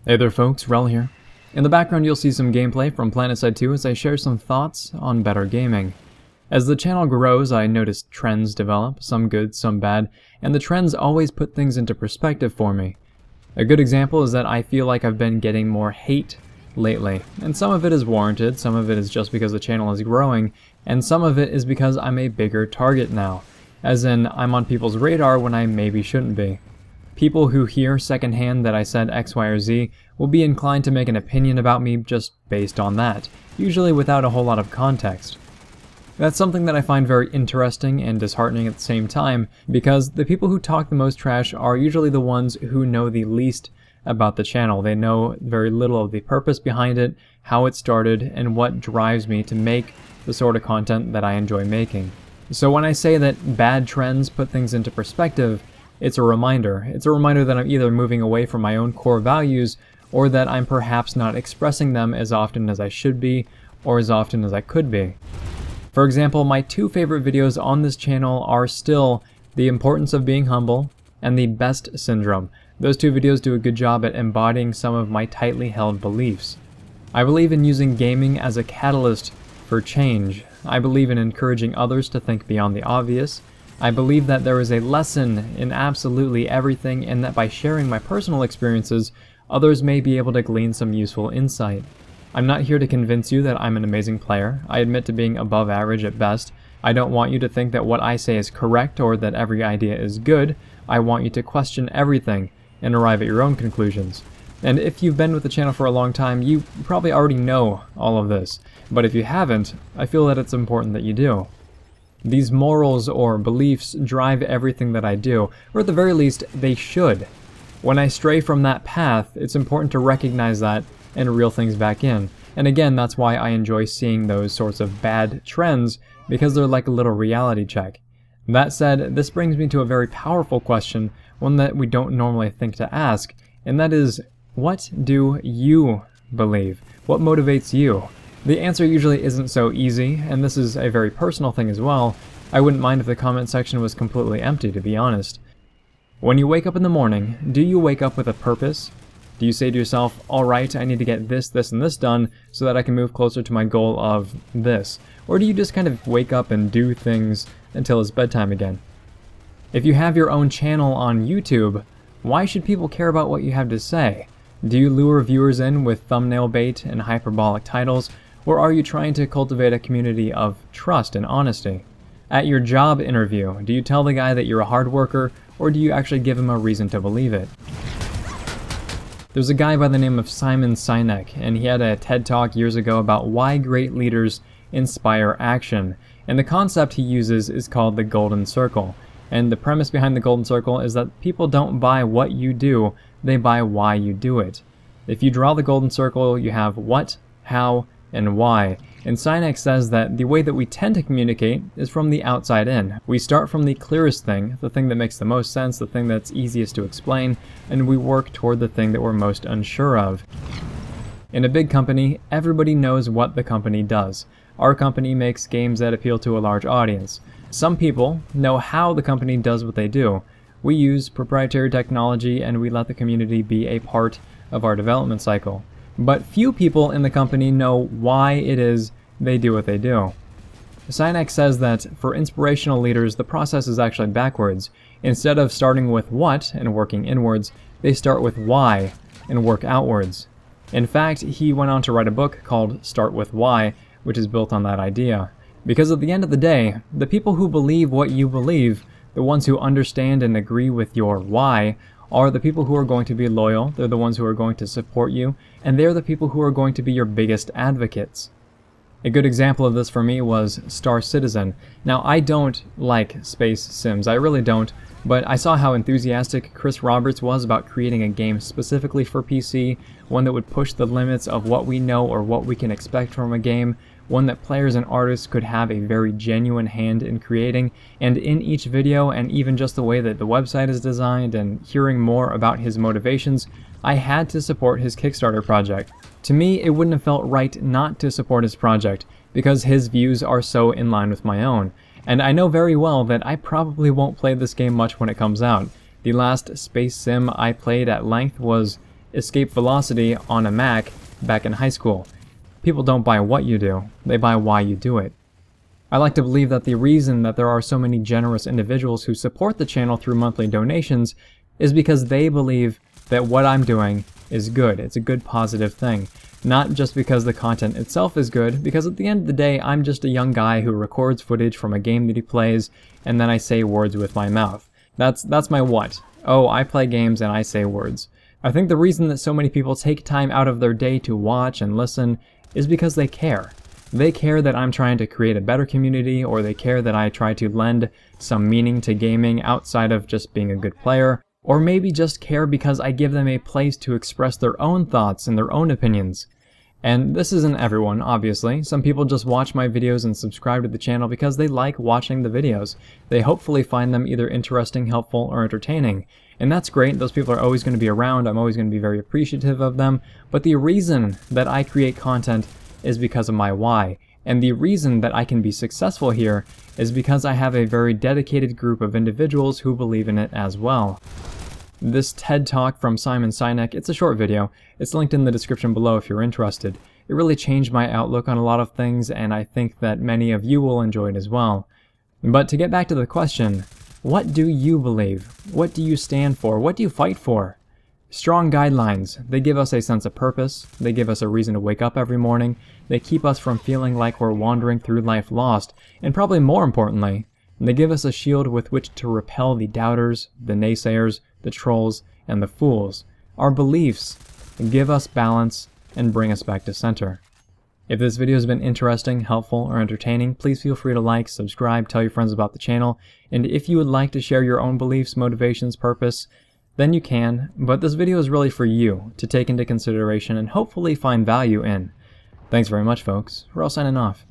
Hey there folks, Wrel here. In the background you'll see some gameplay from PlanetSide 2 as I share some thoughts on better gaming. As the channel grows, I notice trends develop, some good, some bad, and the trends always put things into perspective for me. A good example is that I feel like I've been getting more hate lately, and some of it is warranted, some of it is just because the channel is growing, and some of it is because I'm a bigger target now, as in I'm on people's radar when I maybe shouldn't be. People who hear secondhand that I said X, Y, or Z will be inclined to make an opinion about me just based on that, usually without a whole lot of context. That's something that I find very interesting and disheartening at the same time, because the people who talk the most trash are usually the ones who know the least about the channel. They know very little of the purpose behind it, how it started, and what drives me to make the sort of content that I enjoy making. So when I say that bad trends put things into perspective, it's a reminder. It's a reminder that I'm either moving away from my own core values, or that I'm perhaps not expressing them as often as I should be, or as often as I could be. For example, my two favorite videos on this channel are still The Importance of Being Humble and The Best Syndrome. Those two videos do a good job at embodying some of my tightly held beliefs. I believe in using gaming as a catalyst for change. I believe in encouraging others to think beyond the obvious. I believe that there is a lesson in absolutely everything, and that by sharing my personal experiences, others may be able to glean some useful insight. I'm not here to convince you that I'm an amazing player. I admit to being above average at best. I don't want you to think that what I say is correct or that every idea is good. I want you to question everything and arrive at your own conclusions. And if you've been with the channel for a long time, you probably already know all of this. But if you haven't, I feel that it's important that you do. These morals or beliefs drive everything that I do, or at the very least, they should. When I stray from that path, it's important to recognize that and reel things back in. And again, that's why I enjoy seeing those sorts of bad trends, because they're like a little reality check. That said, this brings me to a very powerful question, one that we don't normally think to ask, and that is, what do you believe? What motivates you? The answer usually isn't so easy, and this is a very personal thing as well. I wouldn't mind if the comment section was completely empty, to be honest. When you wake up in the morning, do you wake up with a purpose? Do you say to yourself, alright, I need to get this, this, and this done so that I can move closer to my goal of this? Or do you just kind of wake up and do things until it's bedtime again? If you have your own channel on YouTube, why should people care about what you have to say? Do you lure viewers in with thumbnail bait and hyperbolic titles? Or are you trying to cultivate a community of trust and honesty? At your job interview, do you tell the guy that you're a hard worker, or do you actually give him a reason to believe it? There's a guy by the name of Simon Sinek, and he had a TED Talk years ago about why great leaders inspire action. And the concept he uses is called the Golden Circle. And the premise behind the Golden Circle is that people don't buy what you do, they buy why you do it. If you draw the Golden Circle, you have what, how, and why. And Sinek says that the way that we tend to communicate is from the outside in. We start from the clearest thing, the thing that makes the most sense, the thing that's easiest to explain, and we work toward the thing that we're most unsure of. In a big company, everybody knows what the company does. Our company makes games that appeal to a large audience. Some people know how the company does what they do. We use proprietary technology, and we let the community be a part of our development cycle. But few people in the company know why it is they do what they do. Sinek says that for inspirational leaders, the process is actually backwards. Instead of starting with what and working inwards, they start with why and work outwards. In fact, he went on to write a book called Start With Why, which is built on that idea. Because at the end of the day, the people who believe what you believe, the ones who understand and agree with your why, are the people who are going to be loyal, they're the ones who are going to support you, and they're the people who are going to be your biggest advocates. A good example of this for me was Star Citizen. Now, I don't like space sims, I really don't, but I saw how enthusiastic Chris Roberts was about creating a game specifically for PC, one that would push the limits of what we know or what we can expect from a game, one that players and artists could have a very genuine hand in creating, and in each video, and even just the way that the website is designed and hearing more about his motivations, I had to support his Kickstarter project. To me, it wouldn't have felt right not to support his project, because his views are so in line with my own. And I know very well that I probably won't play this game much when it comes out. The last space sim I played at length was escape velocity on a Mac back in high school. People don't buy what you do, they buy why you do it. I like to believe that the reason that there are so many generous individuals who support the channel through monthly donations is because they believe that what I'm doing is good. It's a good, positive thing. Not just because the content itself is good, because at the end of the day, I'm just a young guy who records footage from a game that he plays, and then I say words with my mouth. That's my what. Oh, I play games and I say words. I think the reason that so many people take time out of their day to watch and listen is because they care. They care that I'm trying to create a better community, or they care that I try to lend some meaning to gaming outside of just being a good player, or maybe just care because I give them a place to express their own thoughts and their own opinions. And this isn't everyone, obviously. Some people just watch my videos and subscribe to the channel because they like watching the videos. They hopefully find them either interesting, helpful, or entertaining. And that's great, those people are always going to be around, I'm always going to be very appreciative of them, but the reason that I create content is because of my why. And the reason that I can be successful here is because I have a very dedicated group of individuals who believe in it as well. This TED Talk from Simon Sinek, it's a short video. It's linked in the description below if you're interested. It really changed my outlook on a lot of things, and I think that many of you will enjoy it as well. But to get back to the question, what do you believe? What do you stand for? What do you fight for? Strong guidelines. They give us a sense of purpose. They give us a reason to wake up every morning. They keep us from feeling like we're wandering through life lost. And probably more importantly, they give us a shield with which to repel the doubters, the naysayers, the trolls, and the fools. Our beliefs give us balance and bring us back to center. If this video has been interesting, helpful, or entertaining, please feel free to like, subscribe, tell your friends about the channel, and if you would like to share your own beliefs, motivations, purpose, then you can, but this video is really for you to take into consideration and hopefully find value in. Thanks very much, folks. Wrel signing off.